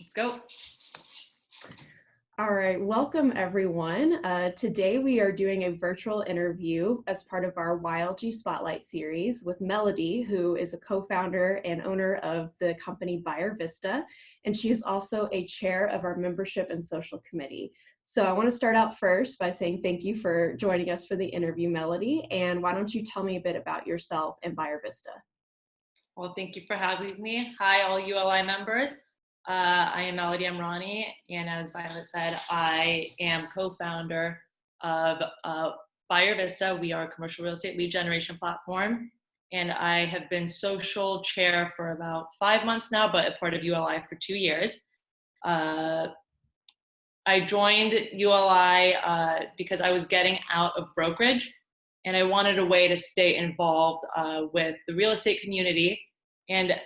Let's go. All right, welcome everyone. Today we are doing a virtual interview as part of our YLG Spotlight series with Melody, who is a co-founder and owner of the company Buyer Vista, and she is also a chair of our membership and social committee. So I want to start out first by saying thank you for joining us for the interview, Melody, and why don't you tell me a bit about yourself and Buyer Vista? Well, thank you for having me. Hi, all ULI members. I am Melody Emrani, and as Violet said, I am co-founder of Buyer Vista. We are a commercial real estate lead generation platform, and I have been social chair for about 5 months now, but a part of ULI for 2 years. I joined ULI because I was getting out of brokerage, and I wanted a way to stay involved with the real estate community. And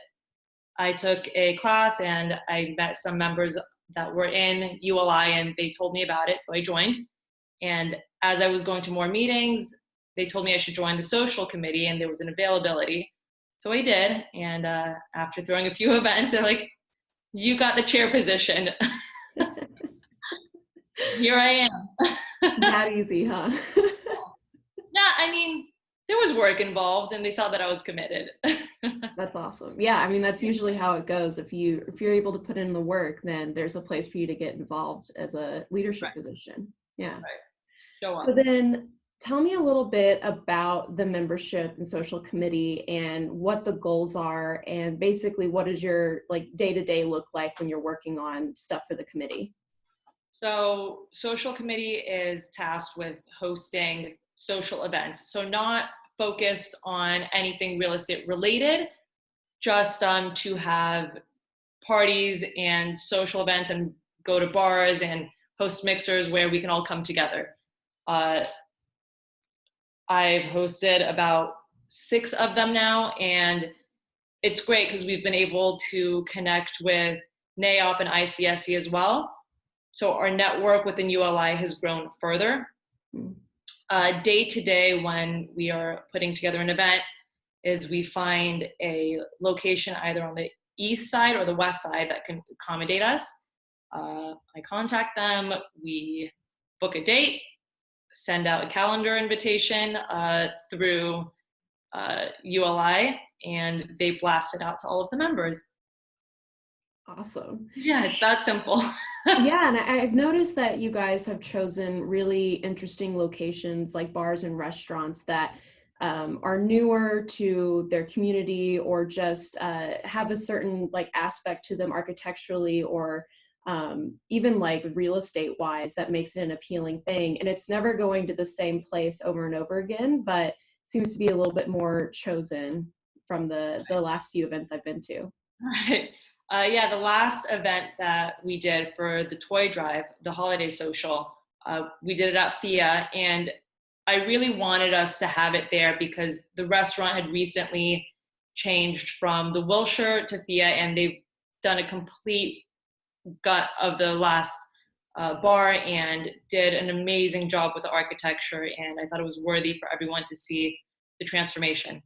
I took a class and I met some members that were in ULI and they told me about it, so I joined. And as I was going to more meetings, they told me I should join the social committee and there was an availability. So I did, and after throwing a few events, they're like, you got the chair position. Here I am. That easy, huh? Yeah, I mean, there was work involved and they saw that I was committed. That's awesome. Yeah, I mean, that's usually how it goes. If you're able to put in the work, then there's a place for you to get involved as a leadership position. Yeah. Right. Show So up. then tell me a little bit about the membership and social committee and what the goals are, and basically what does your day-to-day look like when you're working on stuff for the committee? So social committee is tasked with hosting social events. So not focused on anything real estate related, just to have parties and social events and go to bars and host mixers where we can all come together. I've hosted about 6 of them now, and it's great because we've been able to connect with NAIOP and ICSC as well. So our network within ULI has grown further. Day to day, when we are putting together an event, is we find a location either on the east side or the west side that can accommodate us. I contact them, we book a date, send out a calendar invitation through ULI, and they blast it out to all of the members. Awesome. Yeah, it's that simple. Yeah, and I've noticed that you guys have chosen really interesting locations like bars and restaurants that are newer to their community, or just have a certain aspect to them architecturally, or even real estate wise, that makes it an appealing thing. And it's never going to the same place over and over again, but seems to be a little bit more chosen from the last few events I've been to. Right. Yeah, the last event that we did for the toy drive, the holiday social, we did it at FIA, and I really wanted us to have it there because the restaurant had recently changed from the Wilshire to FIA, and they've done a complete gut of the last bar and did an amazing job with the architecture, and I thought it was worthy for everyone to see the transformation.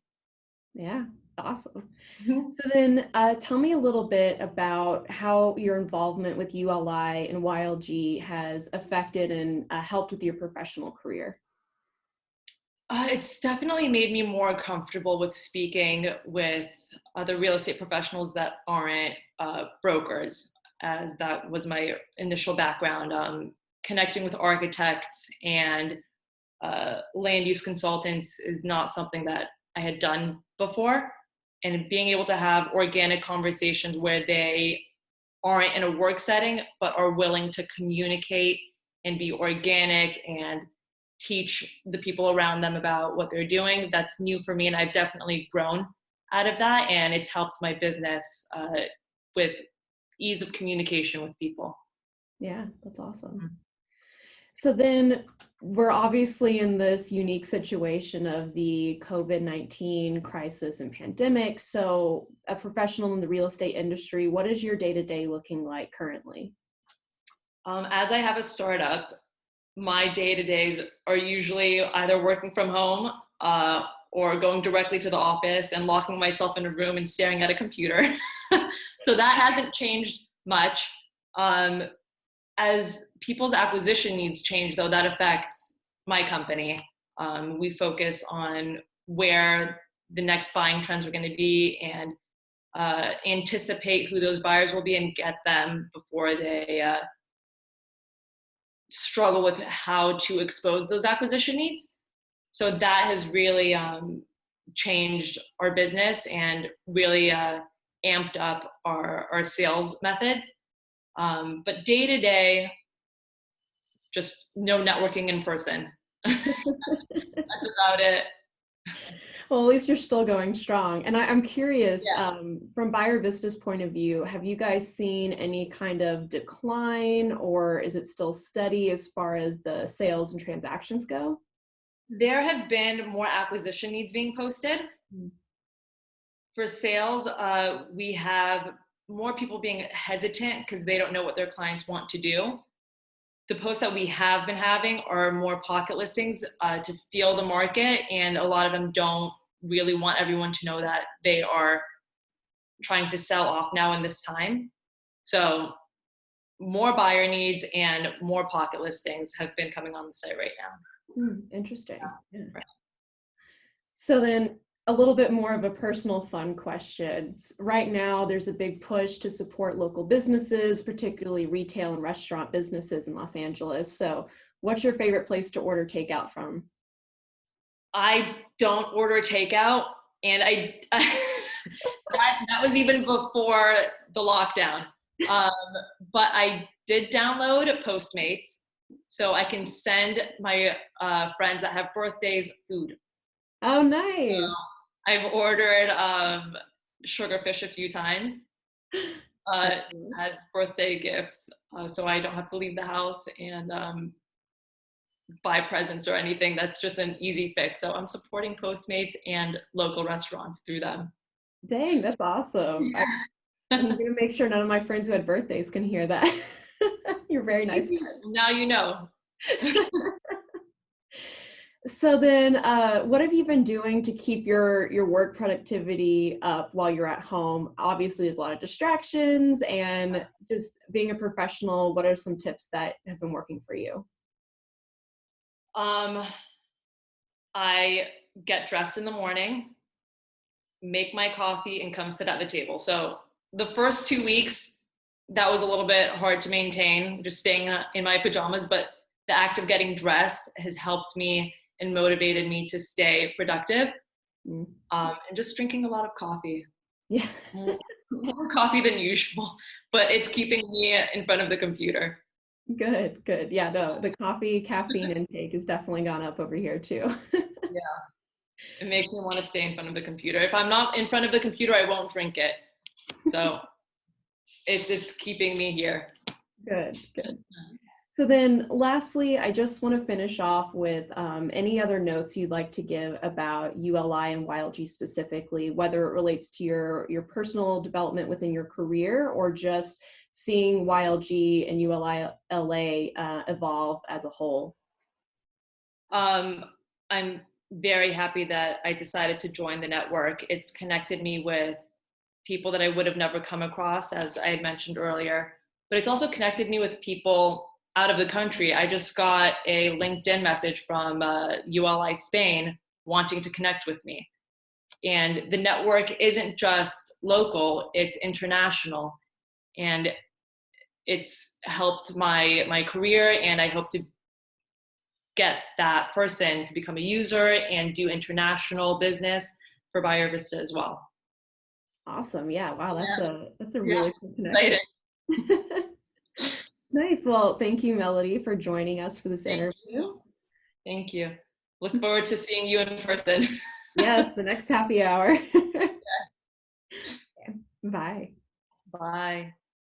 Yeah, awesome. So then tell me a little bit about how your involvement with ULI and YLG has affected and helped with your professional career. It's definitely made me more comfortable with speaking with other real estate professionals that aren't brokers, as that was my initial background. Connecting with architects and land use consultants is not something that I had done before. And being able to have organic conversations where they aren't in a work setting, but are willing to communicate and be organic and teach the people around them about what they're doing, that's new for me. And I've definitely grown out of that. And it's helped my business with ease of communication with people. Yeah, that's awesome. So then we're obviously in this unique situation of the COVID-19 crisis and pandemic. So a professional in the real estate industry, what is your day-to-day looking like currently? As I have a startup, my day-to-days are usually either working from home or going directly to the office and locking myself in a room and staring at a computer. So that hasn't changed much. As people's acquisition needs change, though, that affects my company. We focus on where the next buying trends are going to be and anticipate who those buyers will be and get them before they struggle with how to expose those acquisition needs. So that has really changed our business and really amped up our sales methods. But day to day, just no networking in person. That's about it. Well, at least you're still going strong. And I'm curious, Yeah. from Buyer Vista's point of view, have you guys seen any kind of decline, or is it still steady as far as the sales and transactions go? There have been more acquisition needs being posted. Mm. For sales, we have more people being hesitant because they don't know what their clients want to do. The posts that we have been having are more pocket listings to feel the market, and a lot of them don't really want everyone to know that they are trying to sell off now in this time. So more buyer needs and more pocket listings have been coming on the site right now. Interesting. Yeah. Right. So then a little bit more of a personal fun question. Right now, there's a big push to support local businesses, particularly retail and restaurant businesses in Los Angeles. So what's your favorite place to order takeout from? I don't order takeout, and I that was even before the lockdown. Um, but I did download Postmates, so I can send my friends that have birthdays food. Oh, nice. I've ordered sugarfish a few times as birthday gifts, so I don't have to leave the house and buy presents or anything. That's just an easy fix. So I'm supporting Postmates and local restaurants through them. Dang, that's awesome. I'm going to make sure none of my friends who had birthdays can hear that. You're very nice. Now you know. So then, what have you been doing to keep your work productivity up while you're at home? Obviously, there's a lot of distractions, and just being a professional, what are some tips that have been working for you? Um, I get dressed in the morning, make my coffee, and come sit at the table. So the first 2 weeks, that was a little bit hard to maintain, just staying in my pajamas, but the act of getting dressed has helped me and motivated me to stay productive. Mm. And just drinking a lot of coffee. Yeah. More coffee than usual, but it's keeping me in front of the computer. Good, good. Yeah, no, the coffee caffeine intake has definitely gone up over here too. Yeah, it makes me want to stay in front of the computer. If I'm not in front of the computer, I won't drink it. So it's keeping me here. Good, good. So then lastly, I just want to finish off with any other notes you'd like to give about ULI and YLG specifically, whether it relates to your personal development within your career or just seeing YLG and ULI LA evolve as a whole. I'm very happy that I decided to join the network. It's connected me with people that I would have never come across, as I had mentioned earlier, but it's also connected me with people out of the country. I just got a LinkedIn message from ULI Spain wanting to connect with me. And the network isn't just local, it's international. And it's helped my career, and I hope to get that person to become a user and do international business for Buyer Vista as well. Awesome. Yeah. Wow. That's a Yeah. really cool connection. Nice. Well, thank you, Melody, for joining us for this interview. Thank you. Look forward to seeing you in person. Yes, the next happy hour. Okay. Bye. Bye.